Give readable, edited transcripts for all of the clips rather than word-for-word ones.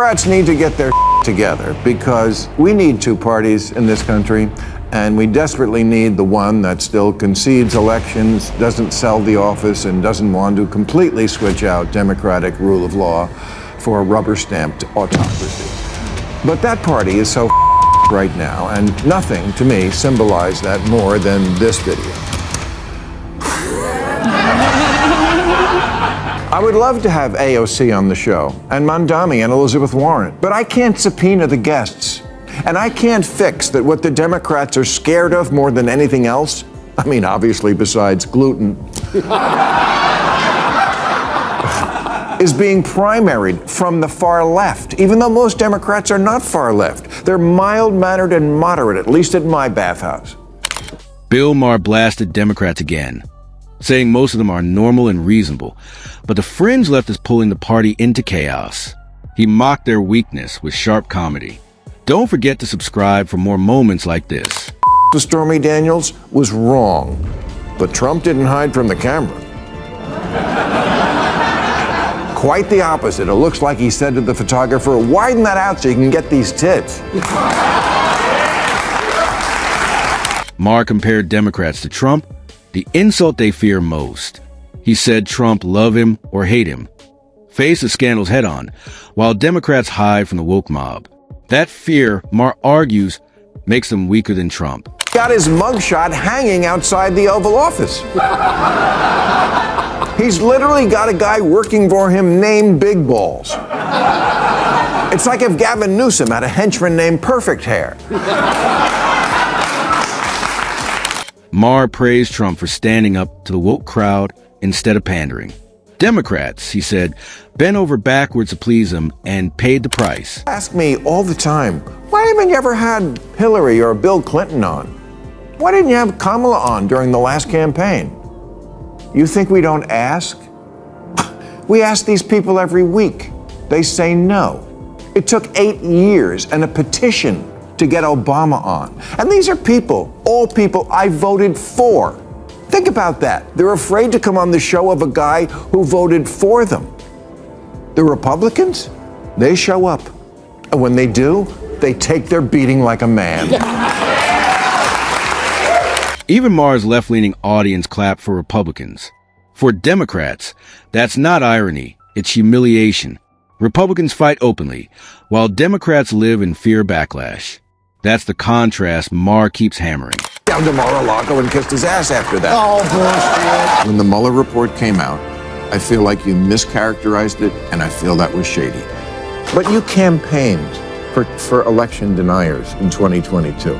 Democrats need to get their together because we need two parties in this country, and we desperately need the one that still concedes elections, doesn't sell the office, and doesn't want to completely switch out democratic rule of law for a rubber-stamped autocracy. But that party is so right now, and nothing to me symbolized that more than this video. I would love to have AOC on the show, and Mandami and Elizabeth Warren, but I can't subpoena the guests. And I can't fix that what the Democrats are scared of more than anything else, I mean, obviously besides gluten, is being primaried from the far left, even though most Democrats are not far left. They're mild-mannered and moderate, at least at my bathhouse. Bill Maher blasted Democrats again, saying most of them are normal and reasonable, but the fringe left is pulling the party into chaos. He mocked their weakness with sharp comedy. Don't forget to subscribe for more moments like this. The Stormy Daniels was wrong, but Trump didn't hide from the camera. Quite the opposite. It looks like he said to the photographer, "Widen that out so you can get these tits." Maher compared Democrats to Trump, the insult they fear most. He said Trump love him or hate him, face the scandals head on, while Democrats hide from the woke mob. That fear, Maher argues, makes them weaker than Trump. Got his mugshot hanging outside the Oval Office. He's literally got a guy working for him named Big Balls. It's like if Gavin Newsom had a henchman named Perfect Hair. Maher praised Trump for standing up to the woke crowd instead of pandering. Democrats, he said, bent over backwards to please him and paid the price. Ask me all the time, why haven't you ever had Hillary or Bill Clinton on? Why didn't you have Kamala on during the last campaign? You think we don't ask? We ask these people every week. They say no. It took 8 years and a petition to get Obama on. And these are people, all people I voted for. Think about that. They're afraid to come on the show of a guy who voted for them. The Republicans, they show up. And when they do, they take their beating like a man. Even Maher's left-leaning audience clapped for Republicans. For Democrats, that's not irony, it's humiliation. Republicans fight openly, while Democrats live in fear backlash. That's the contrast Maher keeps hammering. Down to Mar-a-Lago and kissed his ass after that. Oh, bullshit. When the Mueller report came out, I feel like you mischaracterized it, and I feel that was shady. But you campaigned for election deniers in 2022.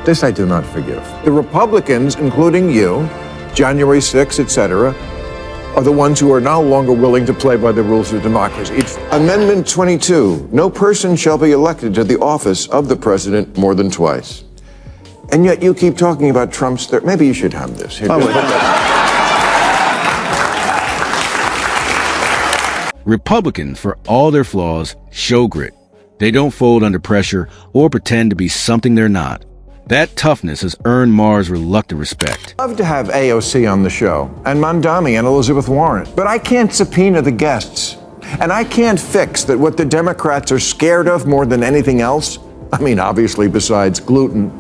This I do not forgive. The Republicans, including you, January 6th, etc., are the ones who are no longer willing to play by the rules of democracy. Amendment 22, no person shall be elected to the office of the president more than twice. And yet you keep talking about Trump's third. Maybe you should have this. Here, Republicans, for all their flaws, show grit. They don't fold under pressure or pretend to be something they're not. That toughness has earned Maher's reluctant respect. I'd love to have AOC on the show, and Mandami and Elizabeth Warren, but I can't subpoena the guests. And I can't fix that what the Democrats are scared of more than anything else, I mean, obviously besides gluten,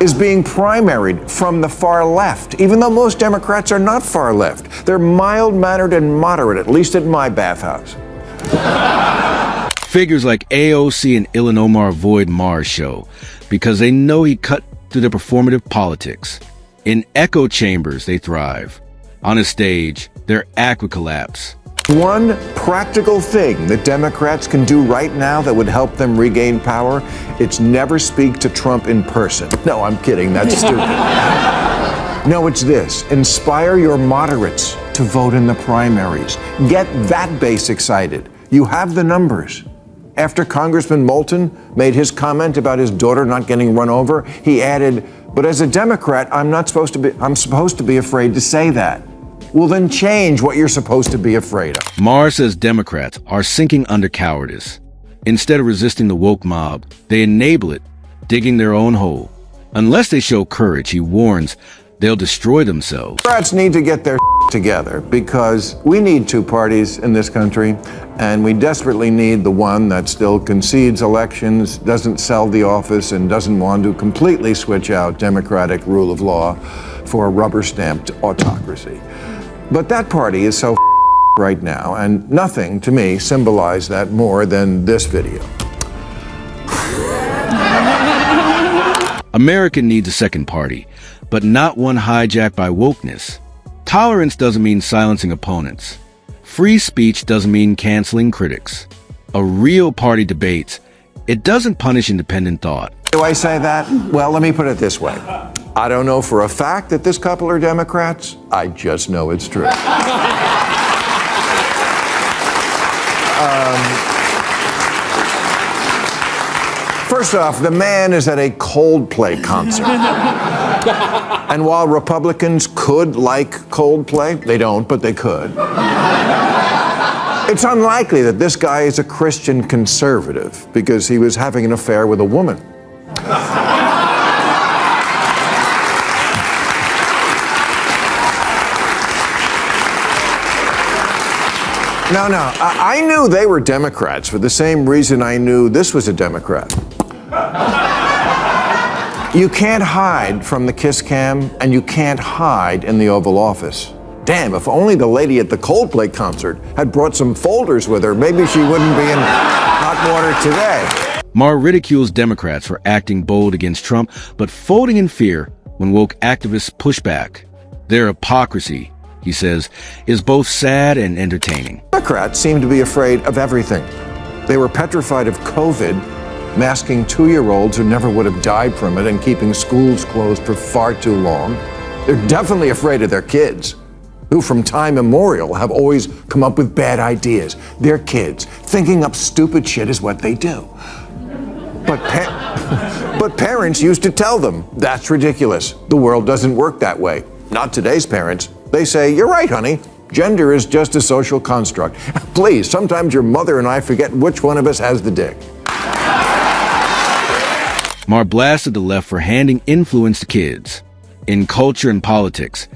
is being primaried from the far left, even though most Democrats are not far left. They're mild-mannered and moderate, at least at my bathhouse. Figures like AOC and Ilhan Omar avoid Maher's show because they know he cut through their performative politics. In echo chambers, they thrive. On a stage, their act would collapse. One practical thing that Democrats can do right now that would help them regain power, it's never speak to Trump in person. No, I'm kidding. That's stupid. No, it's this. Inspire your moderates to vote in the primaries. Get that base excited. You have the numbers. After Congressman Moulton made his comment about his daughter not getting run over, he added, "But as a Democrat, I'm supposed to be afraid to say that." Well, then change what you're supposed to be afraid of. Maher says Democrats are sinking under cowardice. Instead of resisting the woke mob, they enable it, digging their own hole. Unless they show courage, he warns, they'll destroy themselves. Democrats need to get their together because we need two parties in this country, and we desperately need the one that still concedes elections, doesn't sell the office, and doesn't want to completely switch out democratic rule of law for a rubber-stamped autocracy. But that party is so right now, and nothing to me symbolized that more than this video. America needs a second party, but not one hijacked by wokeness. Tolerance doesn't mean silencing opponents. Free speech doesn't mean canceling critics. A real party debates. It doesn't punish independent thought. Do I say that? Well, let me put it this way. I don't know for a fact that this couple are Democrats. I just know it's true. First off, the man is at a Coldplay concert. And while Republicans could like Coldplay, they don't, but they could. It's unlikely that this guy is a Christian conservative because he was having an affair with a woman. No, I knew they were Democrats for the same reason I knew this was a Democrat. You can't hide from the kiss cam, and you can't hide in the Oval Office. Damn, if only the lady at the Coldplay concert had brought some folders with her, maybe she wouldn't be in hot water today. Maher ridicules Democrats for acting bold against Trump, but folding in fear when woke activists push back. Their hypocrisy, he says, is both sad and entertaining. Democrats seem to be afraid of everything. They were petrified of COVID, masking 2-year-olds who never would have died from it and keeping schools closed for far too long. They're definitely afraid of their kids, who from time immemorial have always come up with bad ideas. Their kids. Thinking up stupid shit is what they do. But parents used to tell them, that's ridiculous. The world doesn't work that way. Not today's parents. They say, you're right, honey. Gender is just a social construct. Please, sometimes your mother and I forget which one of us has the dick. Maher blasted the left for handing influence to kids. In culture and politics,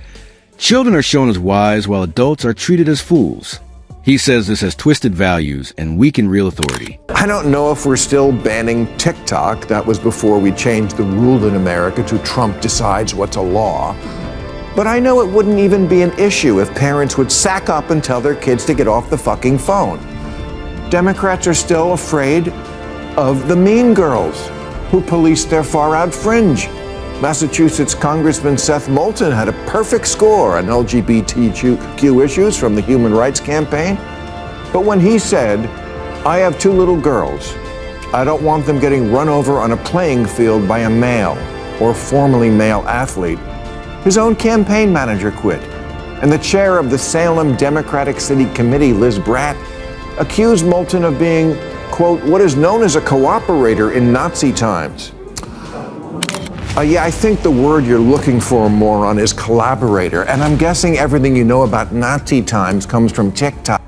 children are shown as wise while adults are treated as fools. He says this has twisted values and weakened real authority. I don't know if we're still banning TikTok. That was before we changed the rule in America to Trump decides what's a law. But I know it wouldn't even be an issue if parents would sack up and tell their kids to get off the fucking phone. Democrats are still afraid of the mean girls who police their far-out fringe. Massachusetts Congressman Seth Moulton had a perfect score on LGBTQ issues from the Human Rights Campaign. But when he said, I have 2 little girls, I don't want them getting run over on a playing field by a male or formerly male athlete, his own campaign manager quit. And the chair of the Salem Democratic City Committee, Liz Bratt, accused Moulton of being, quote, what is known as a cooperator in Nazi times. Yeah, I think the word you're looking for, moron, is collaborator. And I'm guessing everything you know about Nazi times comes from TikTok.